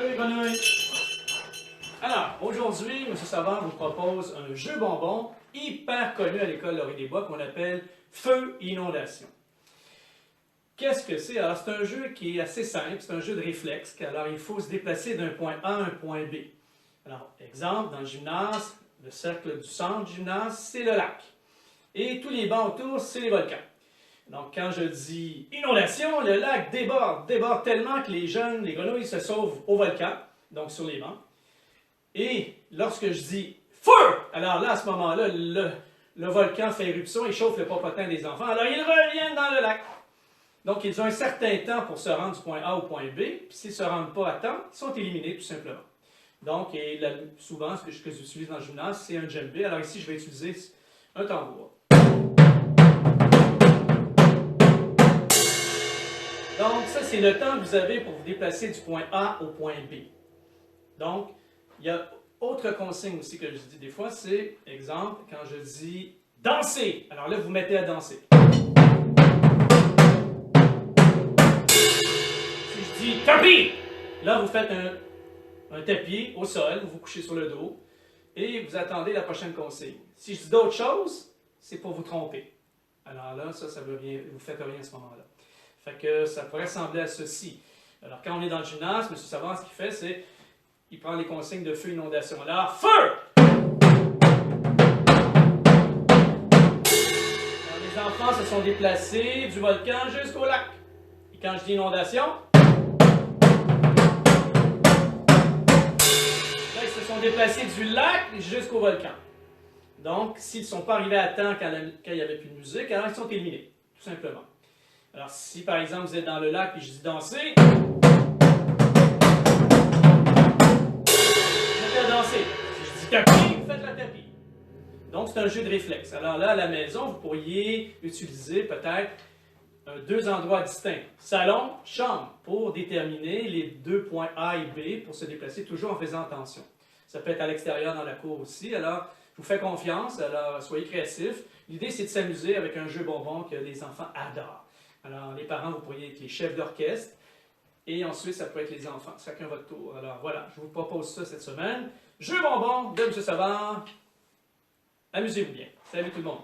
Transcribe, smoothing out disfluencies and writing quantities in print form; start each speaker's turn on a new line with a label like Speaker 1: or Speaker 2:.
Speaker 1: Salut Grenouille! Alors, aujourd'hui, M. Savard vous propose un jeu bonbon hyper connu à l'école Laurier-des-Bois qu'on appelle Feu Inondation. Qu'est-ce que c'est? Alors, c'est un jeu qui est assez simple, c'est un jeu de réflexe. Alors, il faut se déplacer d'un point A à un point B. Alors, exemple, dans le gymnase, le cercle du centre du gymnase, c'est le lac. Et tous les bancs autour, c'est les volcans. Donc, quand je dis inondation, le lac déborde tellement que les jeunes, les grenouilles se sauvent au volcan, donc sur les bancs. Et lorsque je dis feu, alors là, à ce moment-là, le volcan fait éruption et chauffe le popotin des enfants. Alors, ils reviennent dans le lac. Donc, ils ont un certain temps pour se rendre du point A au point B. Puis, s'ils ne se rendent pas à temps, ils sont éliminés tout simplement. Donc, souvent, ce que j'utilise dans le gymnase, c'est un djembé. Alors ici, je vais utiliser un tambour. Donc, ça, c'est le temps que vous avez pour vous déplacer du point A au point B. Donc, il y a autre consigne aussi que je dis des fois, c'est, exemple, quand je dis danser. Alors là, vous mettez à danser. Si je dis tapis, là, vous faites un tapis au sol, vous vous couchez sur le dos et vous attendez la prochaine consigne. Si je dis d'autres choses, c'est pour vous tromper. Alors là, ça veut rien, vous faites rien à ce moment-là. Fait que ça pourrait ressembler à ceci. Alors, quand on est dans le gymnase, M. Savard, ce qu'il fait, c'est il prend les consignes de feu inondation. Alors, feu! Alors, les enfants se sont déplacés du volcan jusqu'au lac. Et quand je dis inondation, là, ils se sont déplacés du lac jusqu'au volcan. Donc, s'ils ne sont pas arrivés à temps quand il n'y avait plus de musique, alors ils sont éliminés, tout simplement. Alors, si par exemple vous êtes dans le lac et je dis danser, mettez à danser. Si je dis tapis, vous faites la tapis. Donc, c'est un jeu de réflexe. Alors là, à la maison, vous pourriez utiliser peut-être deux endroits distincts. Salon, chambre, pour déterminer les deux points A et B pour se déplacer toujours en faisant attention. Ça peut être à l'extérieur dans la cour aussi. Alors, je vous fais confiance. Alors, soyez créatifs. L'idée, c'est de s'amuser avec un jeu bonbon que les enfants adorent. Alors, les parents, vous pourriez être les chefs d'orchestre. Et ensuite, ça peut être les enfants. Chacun votre tour. Alors, voilà, je vous propose ça cette semaine. Jeu bonbon de M. Savard. Amusez-vous bien. Salut tout le monde.